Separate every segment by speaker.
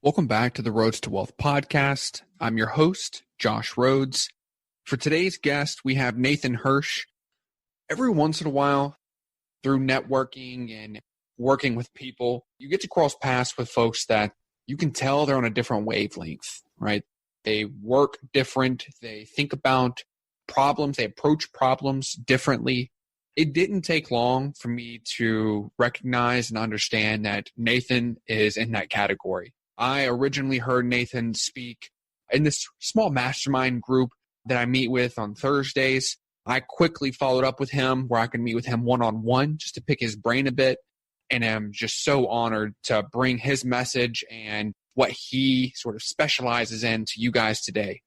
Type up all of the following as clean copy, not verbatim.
Speaker 1: Welcome back to the Roads to Wealth podcast. I'm your host, Josh Rhodes. For today's guest, we have Nathan Hirsch. Every once in a while, through networking and working with people, you get to cross paths with folks that you can tell they're on a different wavelength, right? They work different. They think about problems. They approach problems differently. It didn't take long for me to recognize and understand that Nathan is in that category. I originally heard Nathan speak in this small mastermind group that I meet with on Thursdays. I quickly followed up with him where I could meet with him one-on-one just to pick his brain a bit. And I'm just so honored to bring his message and what he sort of specializes in to you guys today.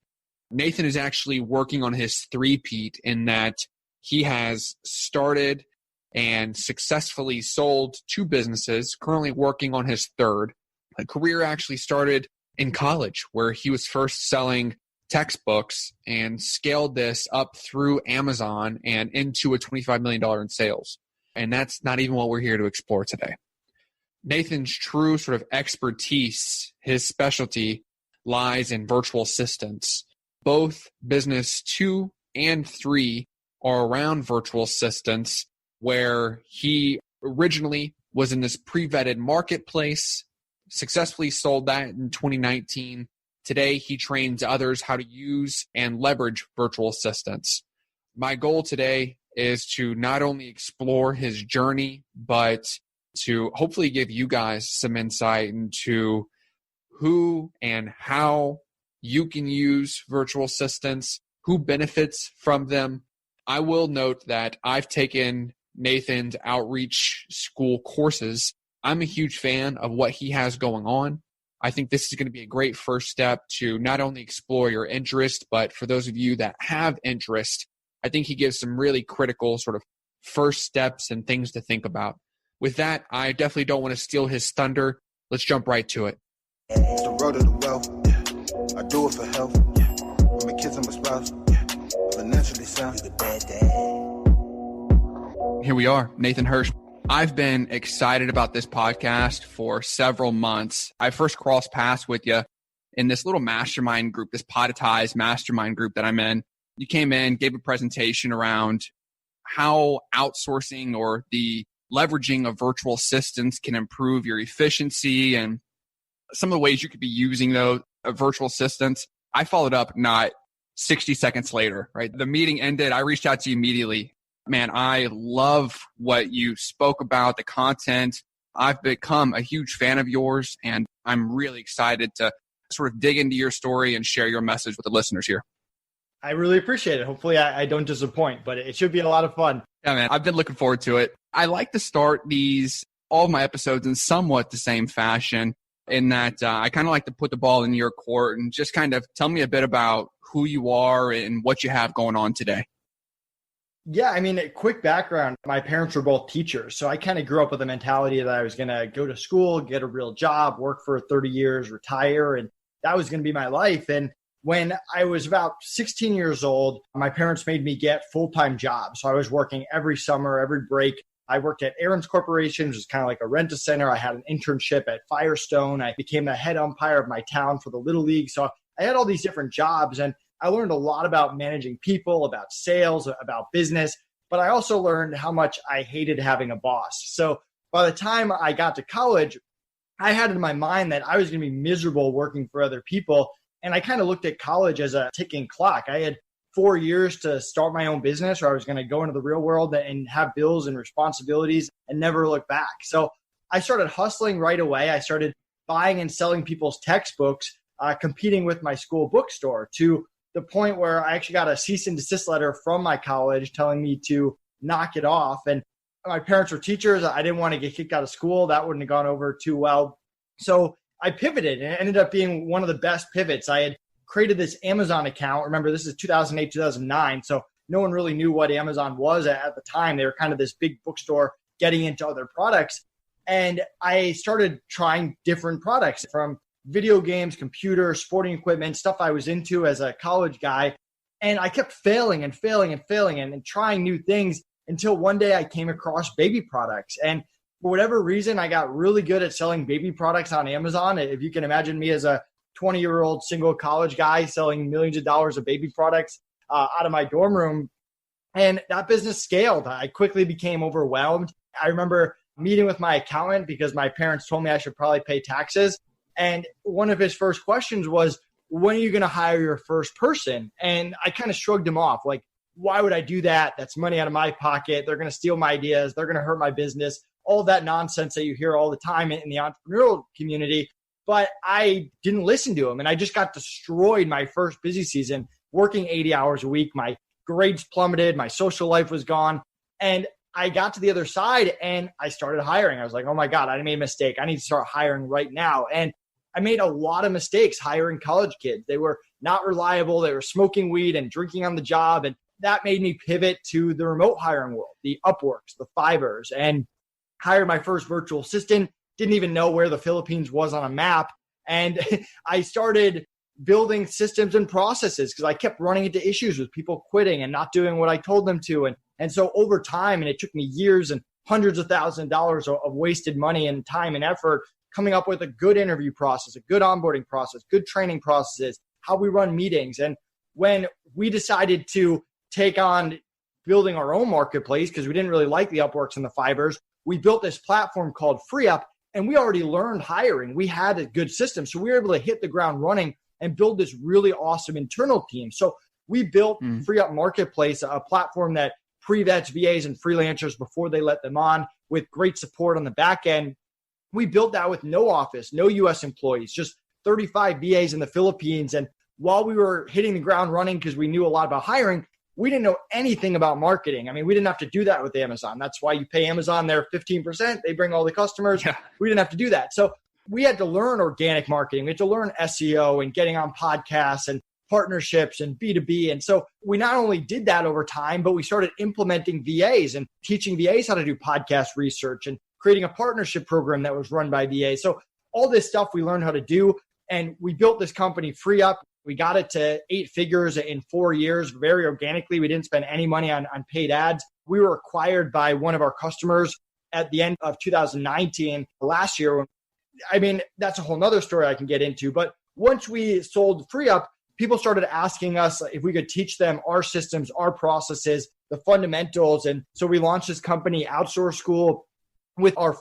Speaker 1: Nathan is actually working on his three-peat in that he has started and successfully sold 2 businesses, currently working on his third. A career actually started in college where he was first selling textbooks and scaled this up through Amazon and into a $25 million in sales. And that's not even what we're here to explore today. Nathan's true sort of expertise, his specialty, lies in virtual assistants. Both business 2 and 3 are around virtual assistants, where he originally was in this pre-vetted marketplace, successfully sold that in 2019. Today, he trains others how to use and leverage virtual assistants. My goal today is to not only explore his journey, but to hopefully give you guys some insight into who and how you can use virtual assistants, who benefits from them. I will note that I've taken Nathan's outreach school courses. I'm a huge fan of what he has going on. I think this is going to be a great first step to not only explore your interest, but for those of you that have interest, I think he gives some really critical sort of first steps and things to think about. With that, I definitely don't want to steal his thunder. Let's jump right to it.
Speaker 2: It's the road to the wealth. I do it for health. For my kids and my spouse. Financially sound.
Speaker 1: Here we are, Nathan Hirsch. I've been excited about this podcast for several months. I first crossed paths with you in this little mastermind group, this Podetize mastermind group that I'm in. You came in, gave a presentation around how outsourcing or the leveraging of virtual assistants can improve your efficiency and some of the ways you could be using those virtual assistants. I followed up not 60 seconds later, right? The meeting ended. I reached out to you immediately. Man, I love what you spoke about, the content. I've become a huge fan of yours, and I'm really excited to sort of dig into your story and share your message with the listeners here.
Speaker 3: I really appreciate it. Hopefully I don't disappoint, but it should be a lot of fun.
Speaker 1: Yeah, man, I've been looking forward to it. I like to start all of my episodes in somewhat the same fashion, in that I kind of like to put the ball in your court and just kind of tell me a bit about who you are and what you have going on today.
Speaker 3: Yeah, I mean, a quick background. My parents were both teachers, so I kind of grew up with the mentality that I was going to go to school, get a real job, work for 30 years, retire, and that was going to be my life. And when I was about 16 years old, my parents made me get full-time jobs. So I was working every summer, every break. I worked at Aaron's Corporation, which is kind of like a rent-a-center. I had an internship at Firestone. I became the head umpire of my town for the Little League. So I had all these different jobs, and I learned a lot about managing people, about sales, about business, but I also learned how much I hated having a boss. So by the time I got to college, I had in my mind that I was going to be miserable working for other people. And I kind of looked at college as a ticking clock. I had 4 years to start my own business, or I was going to go into the real world and have bills and responsibilities and never look back. So I started hustling right away. I started buying and selling people's textbooks, competing with my school bookstore, to the point where I actually got a cease and desist letter from my college telling me to knock it off. And my parents were teachers. I didn't want to get kicked out of school. That wouldn't have gone over too well. So I pivoted, and it ended up being one of the best pivots. I had created this Amazon account. Remember, this is 2008, 2009. So no one really knew what Amazon was at the time. They were kind of this big bookstore getting into other products. And I started trying different products, from video games, computers, sporting equipment, stuff I was into as a college guy. And I kept failing and trying new things until one day I came across baby products. And for whatever reason, I got really good at selling baby products on Amazon. If you can imagine me as a 20-year-old single college guy selling millions of dollars of baby products out of my dorm room. And that business scaled. I quickly became overwhelmed. I remember meeting with my accountant because my parents told me I should probably pay taxes. And one of his first questions was, when are you going to hire your first person? And I kind of shrugged him off. Like, why would I do that? That's money out of my pocket. They're going to steal my ideas. They're going to hurt my business. All that nonsense that you hear all the time in the entrepreneurial community. But I didn't listen to him. And I just got destroyed my first busy season, working 80 hours a week. My grades plummeted. My social life was gone. And I got to the other side and I started hiring. I was like, oh my God, I made a mistake. I need to start hiring right now. And I made a lot of mistakes hiring college kids. They were not reliable. They were smoking weed and drinking on the job. And that made me pivot to the remote hiring world, the Upworks, the Fivers, and hired my first virtual assistant. Didn't even know where the Philippines was on a map. And I started building systems and processes because I kept running into issues with people quitting and not doing what I told them to. And so over time, and it took me years and hundreds of thousands of dollars of wasted money and time and effort, coming up with a good interview process, a good onboarding process, good training processes, how we run meetings. And when we decided to take on building our own marketplace, because we didn't really like the Upworks and the Fivers, we built this platform called FreeUp, and we already learned hiring. We had a good system. So we were able to hit the ground running and build this really awesome internal team. So we built FreeUp Marketplace, a platform that pre-vets VAs and freelancers before they let them on, with great support on the back end. We built that with no office, no US employees, just 35 VAs in the Philippines. And while we were hitting the ground running because we knew a lot about hiring, we didn't know anything about marketing. I mean, we didn't have to do that with Amazon. That's why you pay Amazon their 15%. They bring all the customers. Yeah. We didn't have to do that. So we had to learn organic marketing. We had to learn SEO and getting on podcasts and partnerships and B2B. And so we not only did that over time, but we started implementing VAs and teaching VAs how to do podcast research and creating a partnership program that was run by VAs. So all this stuff we learned how to do. And we built this company, FreeUp. We got it to 8 figures in 4 years, very organically. We didn't spend any money on paid ads. We were acquired by one of our customers at the end of 2019, last year. I mean, that's a whole nother story I can get into. But once we sold FreeUp, people started asking us if we could teach them our systems, our processes, the fundamentals. And so we launched this company, Outsource School, with our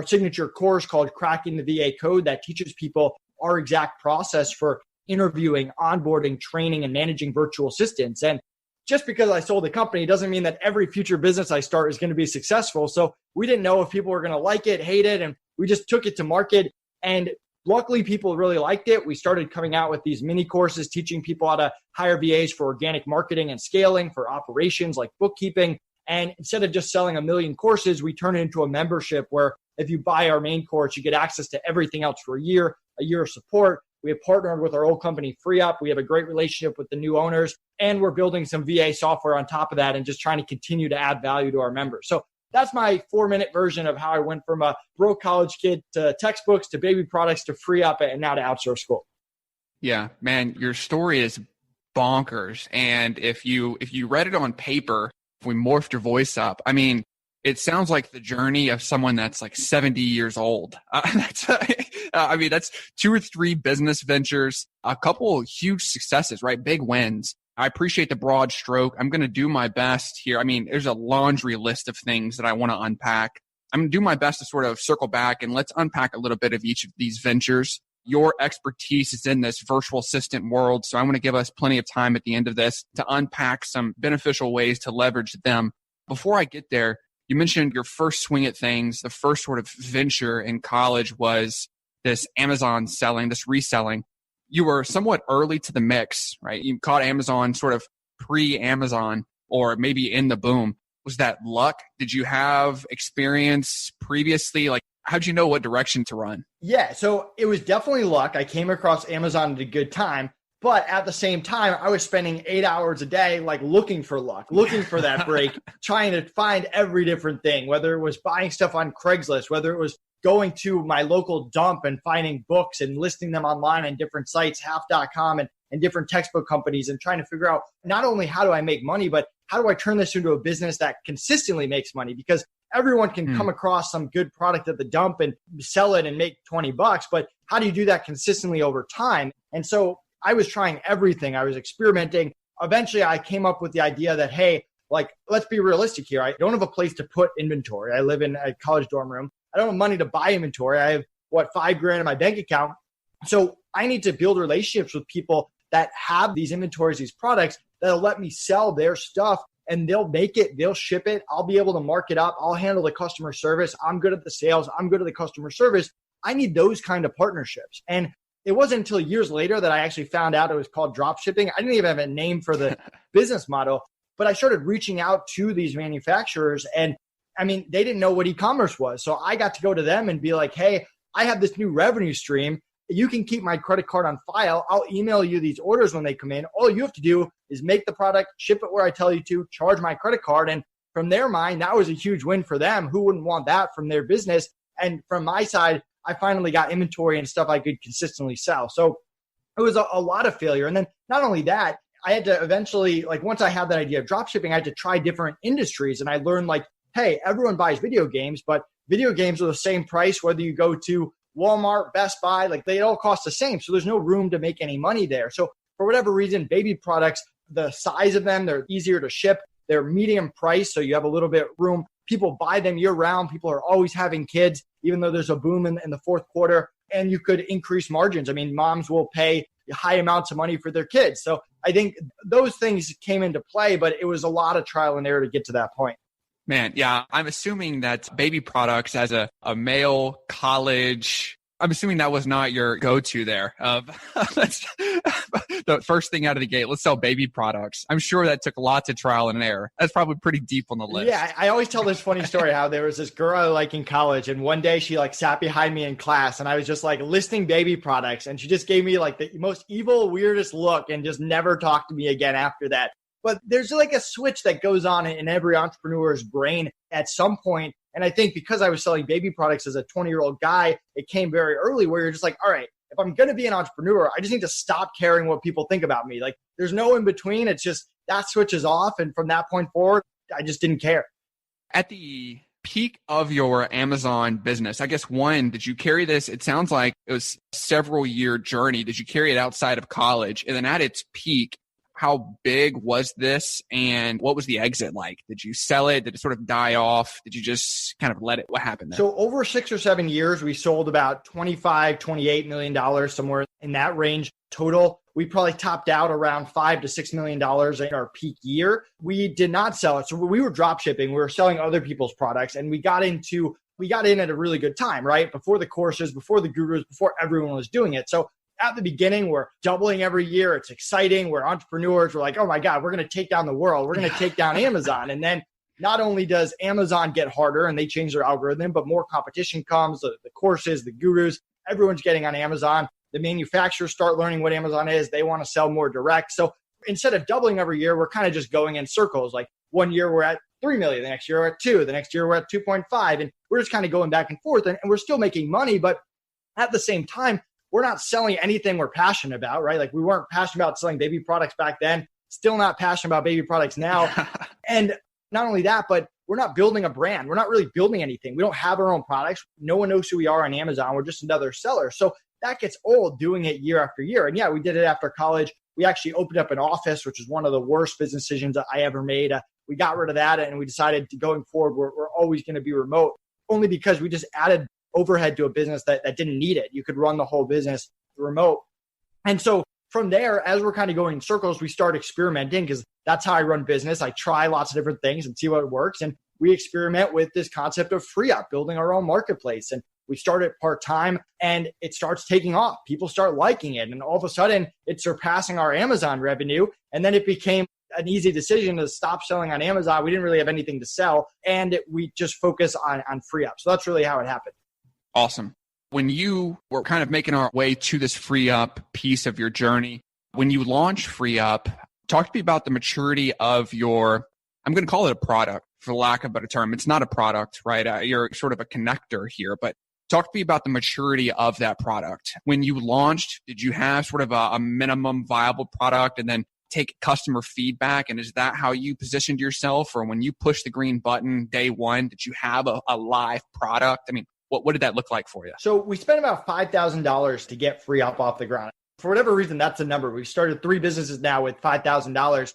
Speaker 3: signature course called Cracking the VA Code that teaches people our exact process for interviewing, onboarding, training, and managing virtual assistants. And just because I sold the company doesn't mean that every future business I start is going to be successful. So we didn't know if people were going to like it, hate it, and we just took it to market. And luckily, people really liked it. We started coming out with these mini courses, teaching people how to hire VAs for organic marketing and scaling, for operations like bookkeeping. And instead of just selling 1 million courses, we turn it into a membership where if you buy our main course, you get access to everything else for a year of support. We have partnered with our old company, FreeUp. We have a great relationship with the new owners, and we're building some VA software on top of that and just trying to continue to add value to our members. So that's my 4-minute version of how I went from a broke college kid to textbooks, to baby products, to FreeUp, and now to Outsource School.
Speaker 1: Yeah, man, your story is bonkers. And if you read it on paper, if we morphed your voice up, I mean, it sounds like the journey of someone that's like 70 years old. That's 2 or 3 business ventures, a couple of huge successes, right? Big wins. I appreciate the broad stroke. I'm going to do my best here. I mean, there's a laundry list of things that I want to unpack. I'm going to do my best to sort of circle back and let's unpack a little bit of each of these ventures. Your expertise is in this virtual assistant world, so I want to give us plenty of time at the end of this to unpack some beneficial ways to leverage them. Before I get there, you mentioned your first swing at things. The first sort of venture in college was this Amazon selling, this reselling. You were somewhat early to the mix, right? You caught Amazon sort of pre-Amazon or maybe in the boom. Was that luck? Did you have experience previously? Like, how'd you know what direction to run?
Speaker 3: Yeah, so it was definitely luck. I came across Amazon at a good time. But at the same time, I was spending 8 hours a day, like looking for luck, looking for that break, trying to find every different thing, whether it was buying stuff on Craigslist, whether it was going to my local dump and finding books and listing them online on different sites, half.com and different textbook companies, and trying to figure out not only how do I make money, but how do I turn this into a business that consistently makes money? Because everyone can come across some good product at the dump and sell it and make $20, but how do you do that consistently over time? And so I was trying everything. I was experimenting. Eventually I came up with the idea that, hey, like, let's be realistic here. I don't have a place to put inventory. I live in a college dorm room. I don't have money to buy inventory. I have $5,000 in my bank account. So I need to build relationships with people that have these inventories, these products that'll let me sell their stuff, and they'll make it, they'll ship it. I'll be able to mark it up. I'll handle the customer service. I'm good at the sales. I'm good at the customer service. I need those kind of partnerships. And it wasn't until years later that I actually found out it was called drop shipping. I didn't even have a name for the business model, but I started reaching out to these manufacturers, and I mean, they didn't know what e-commerce was. So I got to go to them and be like, hey, I have this new revenue stream. You can keep my credit card on file. I'll email you these orders when they come in. All you have to do is make the product, ship it where I tell you to, charge my credit card. And from their mind, that was a huge win for them. Who wouldn't want that from their business? And from my side, I finally got inventory and stuff I could consistently sell. So it was a lot of failure. And then not only that, I had to eventually, like, once I had that idea of drop shipping, I had to try different industries. And I learned, like, hey, everyone buys video games, but video games are the same price whether you go to Walmart, Best Buy, like, they all cost the same. So there's no room to make any money there. So for whatever reason, baby products, the size of them, they're easier to ship. They're medium price, so you have a little bit of room. People buy them year round. People are always having kids, even though there's a boom in the fourth quarter, and you could increase margins. I mean, moms will pay high amounts of money for their kids. So I think those things came into play, but it was a lot of trial and error to get to that point.
Speaker 1: Man, yeah, I'm assuming that baby products as a male college, I'm assuming that was not your go-to there. The first thing out of the gate, let's sell baby products. I'm sure that took lots of trial and error. That's probably pretty deep on the list.
Speaker 3: Yeah, I always tell this funny story how there was this girl I like in college, and one day she like sat behind me in class, and I was just like listing baby products, and she just gave me like the most evil, weirdest look and just never talked to me again after that. But there's like a switch that goes on in every entrepreneur's brain at some point. And I think because I was selling baby products as a 20-year-old guy, it came very early where you're just like, all right, if I'm going to be an entrepreneur, I just need to stop caring what people think about me. Like, there's no in between. It's just that switch is off. And from that point forward, I just didn't care.
Speaker 1: At the peak of your Amazon business, I guess, one, did you carry this? It sounds like it was a several year journey. Did you carry it outside of college? And then at its peak, how big was this, and what was the exit like? Did you sell it? Did it sort of die off? Did you just kind of let it? What happened there?
Speaker 3: So over 6 or 7 years, we sold about $28 million, somewhere in that range total. We probably topped out around $5 to $6 million in our peak year. We did not sell it. So we were drop shipping. We were selling other people's products, and we got in at a really good time, right? Before the courses, before the gurus, before everyone was doing it. So at the beginning, we're doubling every year. It's exciting. We're entrepreneurs. We're like, oh my God, we're going to take down the world. We're going to take down Amazon. And then not only does Amazon get harder and they change their algorithm, but more competition comes, the courses, the gurus, everyone's getting on Amazon. The manufacturers start learning what Amazon is. They want to sell more direct. So instead of doubling every year, we're kind of just going in circles. Like one year we're at 3 million, the next year we're at 2, the next year we're at 2.5. And we're just kind of going back and forth, and we're still making money. But at the same time, we're not selling anything we're passionate about, right? Like, we weren't passionate about selling baby products back then, still not passionate about baby products now. And not only that, but we're not building a brand. We're not really building anything. We don't have our own products. No one knows who we are on Amazon. We're just another seller. So that gets old doing it year after year. And yeah, we did it after college. We actually opened up an office, which is one of the worst business decisions that I ever made. We got rid of that, and we decided to going forward, we're always going to be remote, only because we just added overhead to a business that didn't need it. You could run the whole business remote. And so from there, as we're kind of going in circles, we start experimenting, because that's how I run business. I try lots of different things and see what works. And we experiment with this concept of free up, building our own marketplace. And we start it part-time, and it starts taking off. People start liking it. And all of a sudden it's surpassing our Amazon revenue. And then it became an easy decision to stop selling on Amazon. We didn't really have anything to sell, and we just focus on free up. So that's really how it happened.
Speaker 1: Awesome. When you were kind of making our way to this free up piece of your journey, when you launched free up, talk to me about the maturity of your, I'm going to call it a product for lack of a better term. It's not a product, right? You're sort of a connector here, but talk to me about the maturity of that product. When you launched, did you have sort of a minimum viable product? And then take customer feedback? And is that how you positioned yourself? Or when you push the green button day one, did you have a live product? I mean, what did that look like for you?
Speaker 3: So we spent about $5,000 to get Free Up off the ground. For whatever reason, that's a number. We started 3 businesses now with $5,000.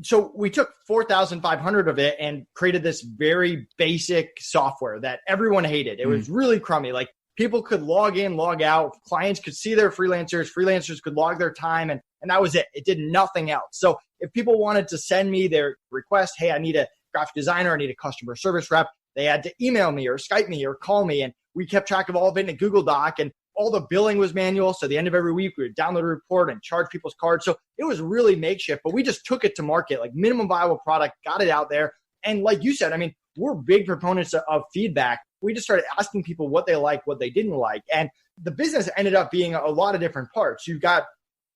Speaker 3: So we took 4,500 of it and created this very basic software that everyone hated. It was really crummy. Like people could log in, log out. Clients could see their freelancers. Freelancers could log their time. And that was it. It did nothing else. So if people wanted to send me their request, hey, I need a graphic designer, I need a customer service rep, they had to email me or Skype me or call me. And we kept track of all of it in a Google Doc. And all the billing was manual. So at the end of every week, we would download a report and charge people's cards. So it was really makeshift, but we just took it to market, like minimum viable product, got it out there. And like you said, I mean, we're big proponents of feedback. We just started asking people what they liked, what they didn't like. And the business ended up being a lot of different parts. You've got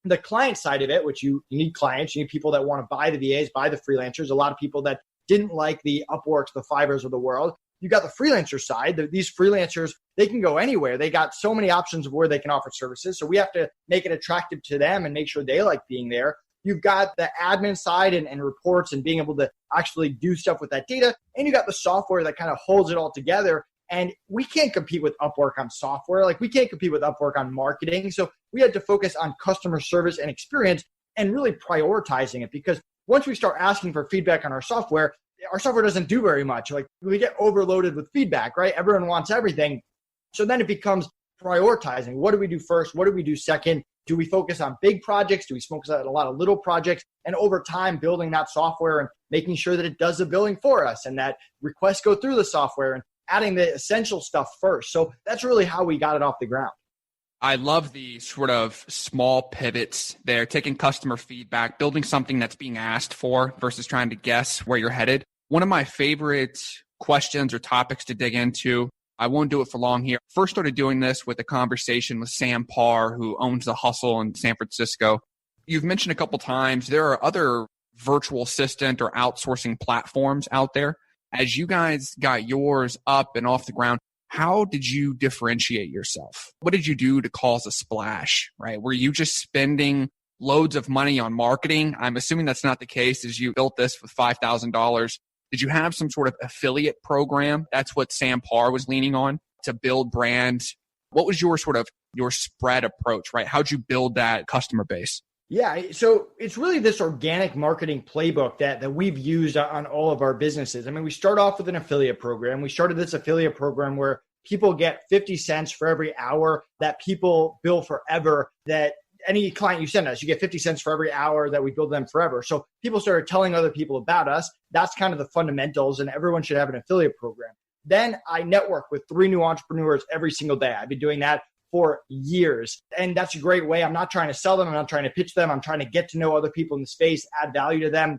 Speaker 3: the client side of it, which you need clients, you need people that want to buy the VAs, buy the freelancers, a lot of people that didn't like the Upworks, the Fiverrs of the world. You got the freelancer side. These freelancers, they can go anywhere. They got so many options of where they can offer services. So we have to make it attractive to them and make sure they like being there. You've got the admin side and reports and being able to actually do stuff with that data. And you got the software that kind of holds it all together. And we can't compete with Upwork on software. Like we can't compete with Upwork on marketing. So we had to focus on customer service and experience and really prioritizing it, because once we start asking for feedback on our software doesn't do very much. Like we get overloaded with feedback, right? Everyone wants everything. So then it becomes prioritizing. What do we do first? What do we do second? Do we focus on big projects? Do we focus on a lot of little projects? And over time, building that software and making sure that it does the billing for us and that requests go through the software and adding the essential stuff first. So that's really how we got it off the ground.
Speaker 1: I love the sort of small pivots there, taking customer feedback, building something that's being asked for versus trying to guess where you're headed. One of my favorite questions or topics to dig into, I won't do it for long here. First started doing this with a conversation with Sam Parr, who owns The Hustle in San Francisco. You've mentioned a couple times there are other virtual assistant or outsourcing platforms out there. As you guys got yours up and off the ground, how did you differentiate yourself? What did you do to cause a splash, right? Were you just spending loads of money on marketing? I'm assuming that's not the case, as you built this with $5,000. Did you have some sort of affiliate program? That's what Sam Parr was leaning on to build brand. What was your your spread approach, right? How'd you build that customer base?
Speaker 3: Yeah, so it's really this organic marketing playbook that we've used on all of our businesses. I mean, we start off with an affiliate program. We started this affiliate program where people get 50 cents for every hour that people bill forever, that any client you send us, you get 50 cents for every hour that we bill them forever. So people started telling other people about us. That's kind of the fundamentals, and everyone should have an affiliate program. Then I network with 3 new entrepreneurs every single day. I've been doing that for years. And that's a great way. I'm not trying to sell them. I'm not trying to pitch them. I'm trying to get to know other people in the space, add value to them.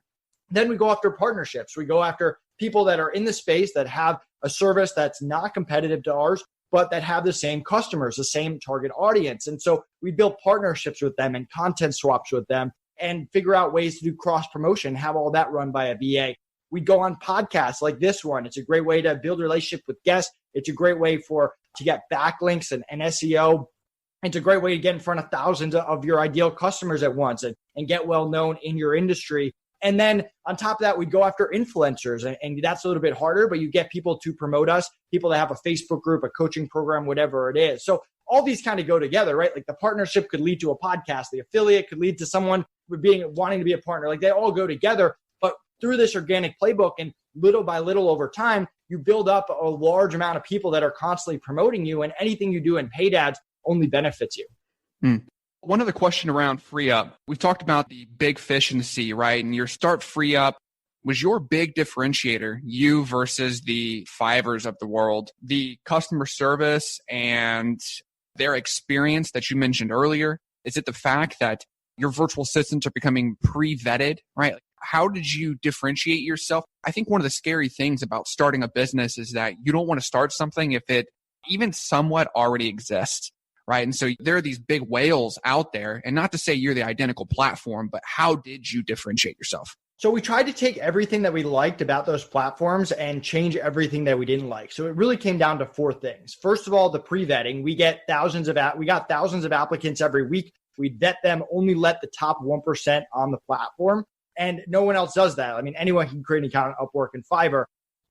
Speaker 3: Then we go after partnerships. We go after people that are in the space that have a service that's not competitive to ours, but that have the same customers, the same target audience. And so we build partnerships with them and content swaps with them and figure out ways to do cross promotion, have all that run by a VA. We go on podcasts like this one. It's a great way to build a relationship with guests. It's a great way to get backlinks and SEO. It's a great way to get in front of thousands of your ideal customers at once and get well known in your industry. And then on top of that, we go after influencers, and that's a little bit harder, but you get people to promote us, people that have a Facebook group, a coaching program, whatever it is. So all these kind of go together, right? Like the partnership could lead to a podcast. The affiliate could lead to someone wanting to be a partner. Like they all go together. But through this organic playbook and little by little over time, you build up a large amount of people that are constantly promoting you, and anything you do in paid ads only benefits you.
Speaker 1: One other question around Free Up. We've talked about the big fish in the sea, right? And your start Free Up was your big differentiator, you versus the Fiverrs of the world, the customer service and their experience that you mentioned earlier. Is it the fact that your virtual assistants are becoming pre-vetted, right? How did you differentiate yourself? I think one of the scary things about starting a business is that you don't want to start something if it even somewhat already exists, right? And so there are these big whales out there, and not to say you're the identical platform, but how did you differentiate yourself?
Speaker 3: So we tried to take everything that we liked about those platforms and change everything that we didn't like. So it really came down to 4 things. First of all, the pre-vetting. We got thousands of applicants every week. We'd vet them, only let the top 1% on the platform. And no one else does that. I mean, anyone can create an account on Upwork and Fiverr.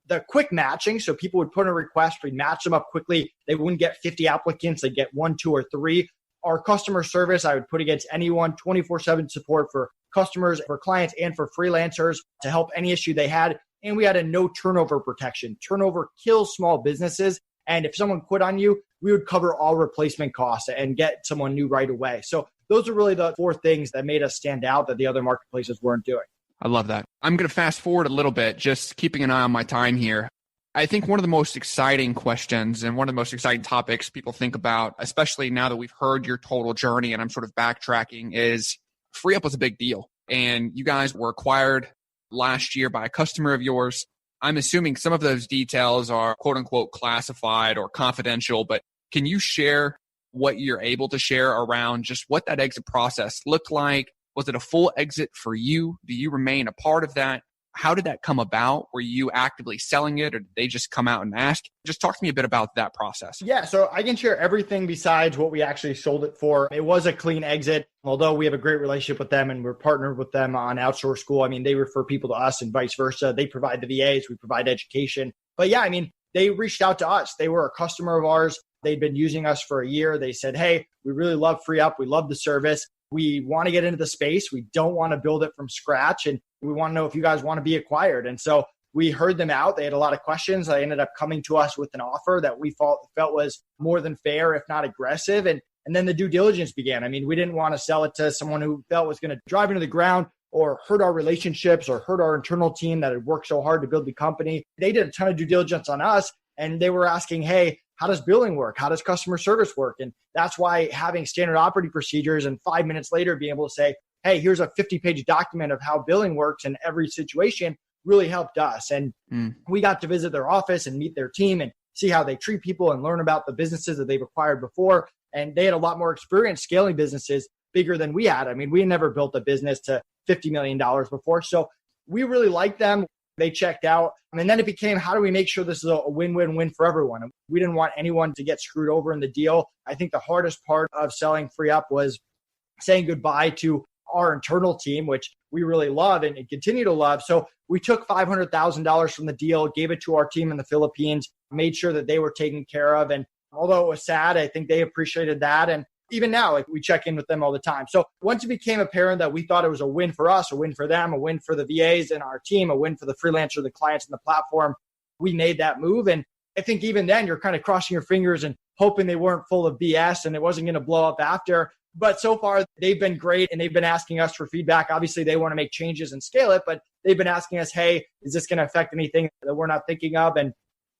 Speaker 3: The quick matching, so people would put in a request, we'd match them up quickly. They wouldn't get 50 applicants, they'd get 1, 2, or 3. Our customer service, I would put against anyone, 24/7 support for customers, for clients, and for freelancers to help any issue they had. And we had a no turnover protection. Turnover kills small businesses. And if someone quit on you, we would cover all replacement costs and get someone new right away. So those are really the 4 things that made us stand out that the other marketplaces weren't doing.
Speaker 1: I love that. I'm going to fast forward a little bit, just keeping an eye on my time here. I think one of the most exciting questions and one of the most exciting topics people think about, especially now that we've heard your total journey and I'm sort of backtracking, is FreeUp was a big deal. And you guys were acquired last year by a customer of yours. I'm assuming some of those details are quote unquote classified or confidential, but can you share what you're able to share around just what that exit process looked like? Was it a full exit for you? Do you remain a part of that? How did that come about? Were you actively selling it or did they just come out and ask? Just talk to me a bit about that process.
Speaker 3: Yeah, so I can share everything besides what we actually sold it for. It was a clean exit, although we have a great relationship with them and we're partnered with them on Outsource School. I mean, they refer people to us and vice versa. They provide the VAs, we provide education. But yeah, I mean, they reached out to us. They were a customer of ours. They'd been using us for a year. They said, hey, we really love FreeUp. We love the service. We want to get into the space. We don't want to build it from scratch. And we want to know if you guys want to be acquired. And so we heard them out. They had a lot of questions. They ended up coming to us with an offer that we felt was more than fair, if not aggressive. And then the due diligence began. I mean, we didn't want to sell it to someone who felt was going to drive into the ground or hurt our relationships or hurt our internal team that had worked so hard to build the company. They did a ton of due diligence on us. And they were asking, hey, how does billing work? How does customer service work? And that's why having standard operating procedures and 5 minutes later being able to say, hey, here's a 50-page document of how billing works in every situation really helped us. And we got to visit their office and meet their team and see how they treat people and learn about the businesses that they've acquired before. And they had a lot more experience scaling businesses bigger than we had. I mean, we had never built a business to $50 million before. So we really liked them. They checked out. And then it became, how do we make sure this is a win-win-win for everyone? We didn't want anyone to get screwed over in the deal. I think the hardest part of selling FreeUp was saying goodbye to our internal team, which we really love and continue to love. So we took $500,000 from the deal, gave it to our team in the Philippines, made sure that they were taken care of. And although it was sad, I think they appreciated that. And even now, we check in with them all the time. So once it became apparent that we thought it was a win for us, a win for them, a win for the VAs and our team, a win for the freelancer, the clients, and the platform, we made that move. And I think even then, you're kind of crossing your fingers and hoping they weren't full of BS and it wasn't going to blow up after. But so far, they've been great and they've been asking us for feedback. Obviously, they want to make changes and scale it, but they've been asking us, hey, is this going to affect anything that we're not thinking of? And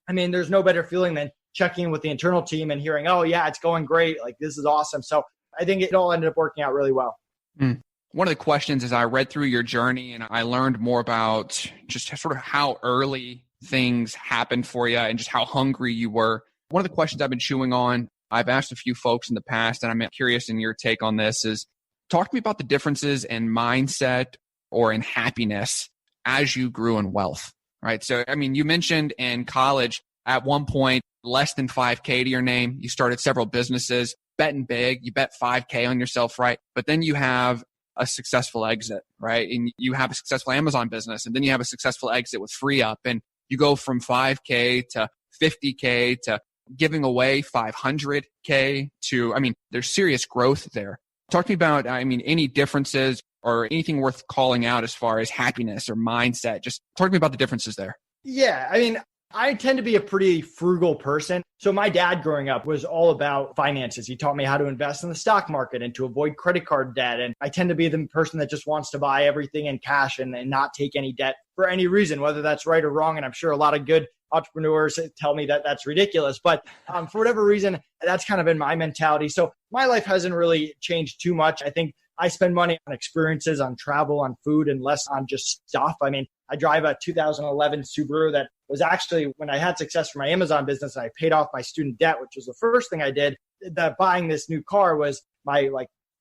Speaker 3: I mean, there's no better feeling than checking in with the internal team and hearing, oh, yeah, it's going great. Like, this is awesome. So I think it all ended up working out really well.
Speaker 1: One of the questions is I read through your journey and I learned more about just sort of how early things happened for you and just how hungry you were. One of the questions I've been chewing on, I've asked a few folks in the past, and I'm curious in your take on this, is talk to me about the differences in mindset or in happiness as you grew in wealth, right? So, I mean, you mentioned in college at one point, less than 5K to your name. You started several businesses, betting big. You bet 5K on yourself, right? But then you have a successful exit, right? And you have a successful Amazon business, and then you have a successful exit with FreeUp, and you go from 5K to 50K to giving away 500K to, I mean, there's serious growth there. Talk to me about, I mean, any differences or anything worth calling out as far as happiness or mindset. Just talk to me about the differences there.
Speaker 3: Yeah, I mean, I tend to be a pretty frugal person. So my dad growing up was all about finances. He taught me how to invest in the stock market and to avoid credit card debt. And I tend to be the person that just wants to buy everything in cash and not take any debt for any reason, whether that's right or wrong. And I'm sure a lot of good entrepreneurs tell me that that's ridiculous. But for whatever reason, that's kind of been my mentality. So my life hasn't really changed too much. I think I spend money on experiences, on travel, on food, and less on just stuff. I mean, I drive a 2011 Subaru that was actually, when I had success for my Amazon business, I paid off my student debt, which was the first thing I did. That buying this new car was my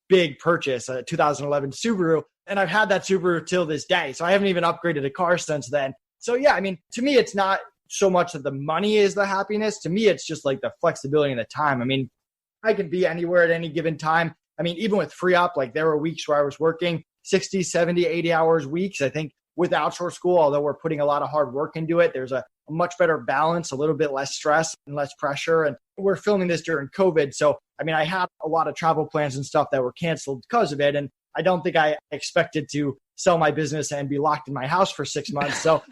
Speaker 3: big purchase, a 2011 Subaru. And I've had that Subaru till this day. So I haven't even upgraded a car since then. So yeah, I mean, to me, it's not so much that the money is the happiness. To me, it's just like the flexibility and the time. I mean, I can be anywhere at any given time. I mean, even with Free Up, like there were weeks where I was working 60, 70, 80 hours weeks. I think with Outsource School, although we're putting a lot of hard work into it, there's a much better balance, a little bit less stress and less pressure. And we're filming this during COVID. So, I mean, I had a lot of travel plans and stuff that were canceled because of it. And I don't think I expected to sell my business and be locked in my house for 6 months. So,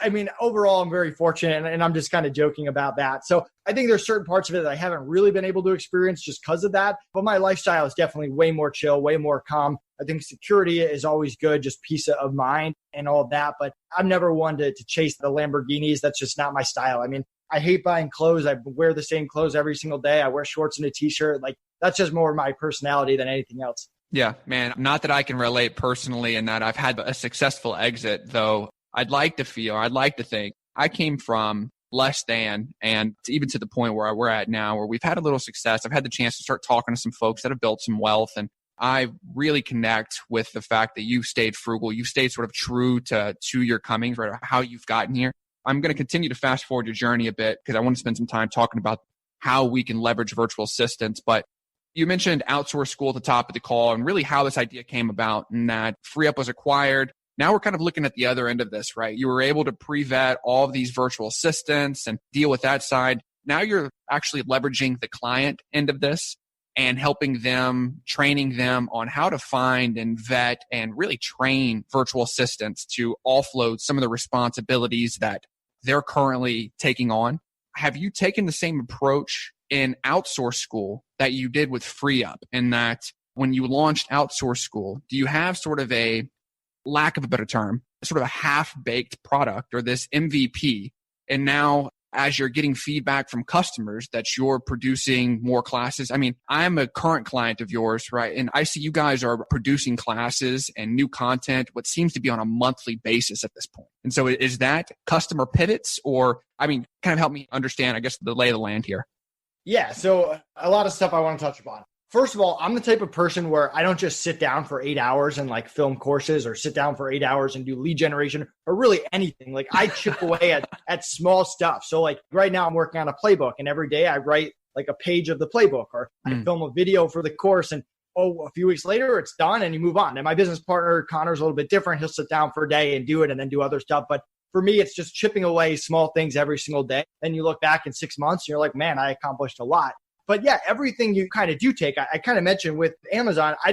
Speaker 3: I mean, overall, I'm very fortunate, and I'm just kind of joking about that. So I think there's certain parts of it that I haven't really been able to experience just because of that. But my lifestyle is definitely way more chill, way more calm. I think security is always good, just peace of mind and all of that. But I'm never one to chase the Lamborghinis. That's just not my style. I mean, I hate buying clothes. I wear the same clothes every single day. I wear shorts and a t-shirt. Like that's just more my personality than anything else.
Speaker 1: Yeah, man. Not that I can relate personally and that I've had a successful exit, though. I'd like to think I came from less than, and even to the point where we're at now, where we've had a little success. I've had the chance to start talking to some folks that have built some wealth, and I really connect with the fact that you've stayed frugal. You've stayed sort of true to your comings, right? How you've gotten here. I'm going to continue to fast forward your journey a bit because I want to spend some time talking about how we can leverage virtual assistants. But you mentioned Outsource School at the top of the call and really how this idea came about and that Free Up was acquired. Now we're kind of looking at the other end of this, right? You were able to pre-vet all of these virtual assistants and deal with that side. Now you're actually leveraging the client end of this and helping them, training them on how to find and vet and really train virtual assistants to offload some of the responsibilities that they're currently taking on. Have you taken the same approach in Outsource School that you did with Free Up, in that when you launched Outsource School, do you have sort of a, lack of a better term, sort of a half-baked product or this MVP? And now as you're getting feedback from customers that you're producing more classes. I mean, I'm a current client of yours, right? And I see you guys are producing classes and new content, what seems to be on a monthly basis at this point. And so is that customer pivots, or, I mean, kind of help me understand, I guess, the lay of the land here.
Speaker 3: Yeah. So a lot of stuff I want to touch upon. First of all, I'm the type of person where I don't just sit down for 8 hours and like film courses or sit down for 8 hours and do lead generation or really anything. Like I chip away at small stuff. So like right now I'm working on a playbook, and every day I write like a page of the playbook, or I film a video for the course, and a few weeks later it's done and you move on. And my business partner, Connor's a little bit different. He'll sit down for a day and do it and then do other stuff. But for me, it's just chipping away small things every single day. Then you look back in 6 months and you're like, man, I accomplished a lot. But yeah, everything you kind of do take, I kind of mentioned with Amazon, I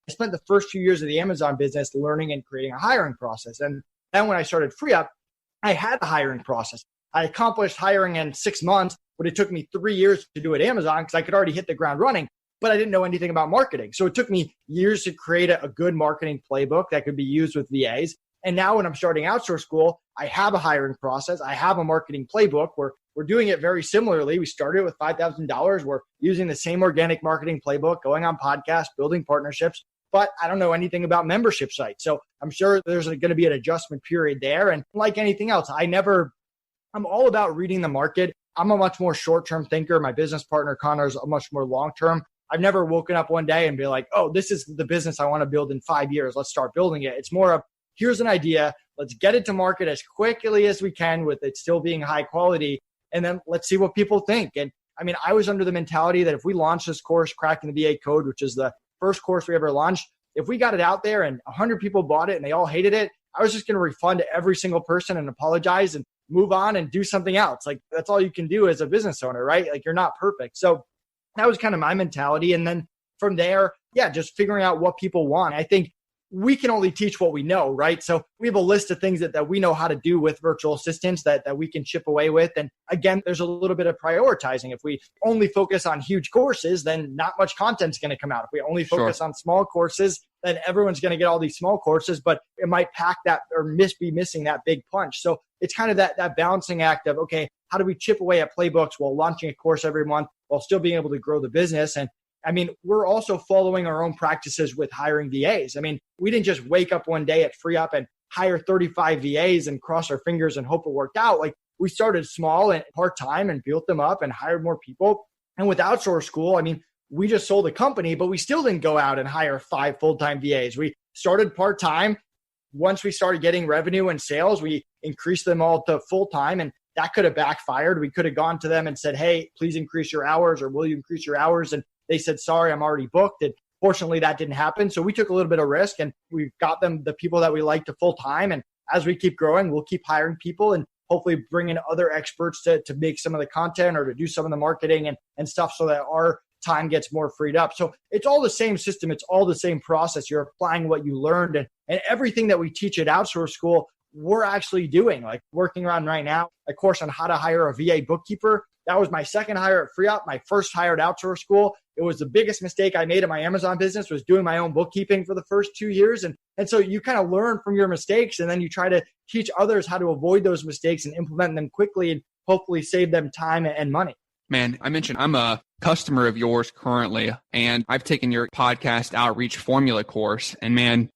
Speaker 3: spent the first few years of the Amazon business learning and creating a hiring process. And then when I started Free Up, I had a hiring process. I accomplished hiring in 6 months, but it took me 3 years to do at Amazon because I could already hit the ground running, but I didn't know anything about marketing. So it took me years to create a good marketing playbook that could be used with VAs. And now when I'm starting Outsource School, I have a hiring process. I have a marketing playbook where we're doing it very similarly. We started with $5,000. We're using the same organic marketing playbook, going on podcasts, building partnerships, but I don't know anything about membership sites. So I'm sure there's going to be an adjustment period there. And like anything else, I'm all about reading the market. I'm a much more short-term thinker. My business partner, Connor, is a much more long-term. I've never woken up one day and be like, oh, this is the business I want to build in 5 years. Let's start building it. It's more of, here's an idea. Let's get it to market as quickly as we can with it still being high quality. And then let's see what people think. And I mean, I was under the mentality that if we launched this course, Cracking the VA Code, which is the first course we ever launched, if we got it out there and 100 people bought it and they all hated it, I was just going to refund every single person and apologize and move on and do something else. Like that's all you can do as a business owner, right? Like you're not perfect. So that was kind of my mentality. And then from there, yeah, just figuring out what people want. I think we can only teach what we know, right? So we have a list of things that we know how to do with virtual assistants that we can chip away with. And again, there's a little bit of prioritizing. If we only focus on huge courses, then not much content's going to come out. If we only focus on small courses, then everyone's going to get all these small courses, but it might pack that or be missing that big punch. So it's kind of that balancing act of, okay, how do we chip away at playbooks while launching a course every month while still being able to grow the business? And I mean, we're also following our own practices with hiring VAs. I mean, we didn't just wake up one day at Free Up and hire 35 VAs and cross our fingers and hope it worked out. Like we started small and part-time and built them up and hired more people. And with Outsource School, I mean, we just sold a company, but we still didn't go out and hire 5 full-time VAs. We started part-time. Once we started getting revenue and sales, we increased them all to full-time. And that could have backfired. We could have gone to them and said, hey, please increase your hours, or will you increase your hours? And they said, sorry, I'm already booked. And fortunately, that didn't happen. So we took a little bit of risk, and we got them the people that we like to full time. And as we keep growing, we'll keep hiring people and hopefully bring in other experts to make some of the content or to do some of the marketing and stuff, so that our time gets more freed up. So it's all the same system. It's all the same process. You're applying what you learned, and everything that we teach at Outsource School, we're actually doing, like working on right now, a course on how to hire a VA bookkeeper. That was my second hire at FreeUp, my first hire at Outsource School. It was the biggest mistake I made in my Amazon business, was doing my own bookkeeping for the first 2 years. And so you kind of learn from your mistakes, and then you try to teach others how to avoid those mistakes and implement them quickly and hopefully save them time and money.
Speaker 1: Man, I mentioned I'm a customer of yours currently, and I've taken your podcast outreach formula course, and man,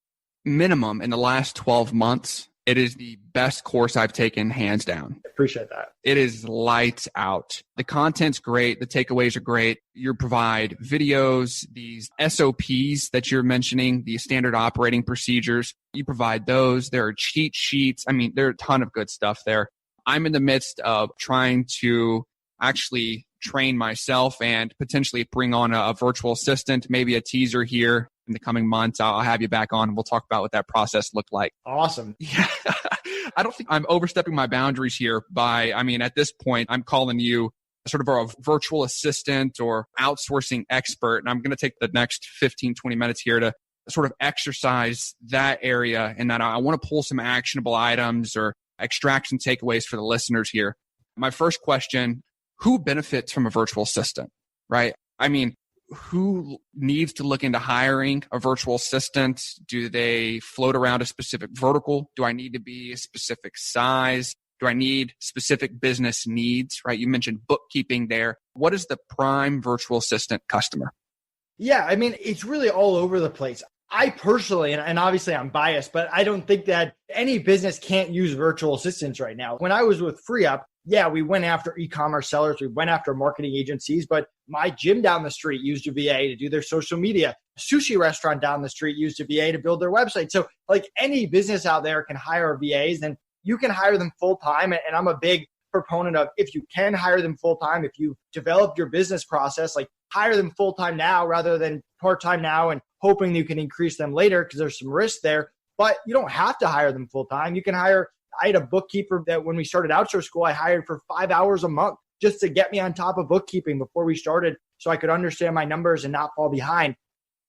Speaker 1: minimum in the last 12 months, it is the best course I've taken, hands down.
Speaker 3: Appreciate that.
Speaker 1: It is lights out. The content's great. The takeaways are great. You provide videos, these SOPs that you're mentioning, the standard operating procedures. You provide those. There are cheat sheets. I mean, there are a ton of good stuff there. I'm in the midst of trying to actually train myself and potentially bring on a virtual assistant, maybe a teaser here in the coming months. I'll have you back on and we'll talk about what that process looked like.
Speaker 3: Awesome.
Speaker 1: Yeah. I don't think I'm overstepping my boundaries here at this point, I'm calling you sort of a virtual assistant or outsourcing expert. And I'm going to take the next 15, 20 minutes here to sort of exercise that area, and that I want to pull some actionable items or extract some takeaways for the listeners here. My first question, who benefits from a virtual assistant, right? I mean, who needs to look into hiring a virtual assistant? Do they float around a specific vertical? Do I need to be a specific size? Do I need specific business needs, right? You mentioned bookkeeping there. What is the prime virtual assistant customer?
Speaker 3: Yeah, I mean, it's really all over the place. I personally, and obviously I'm biased, but I don't think that any business can't use virtual assistants right now. When I was with FreeUp, yeah, we went after e-commerce sellers. We went after marketing agencies, but my gym down the street used a VA to do their social media. A sushi restaurant down the street used a VA to build their website. So like any business out there can hire VAs, and you can hire them full time. And I'm a big proponent of, if you can hire them full time, if you develop your business process, like hire them full time now rather than part time now and hoping you can increase them later, because there's some risk there. But you don't have to hire them full time. You can hire. I had a bookkeeper that when we started Outsource School, I hired for 5 hours a month just to get me on top of bookkeeping before we started, so I could understand my numbers and not fall behind.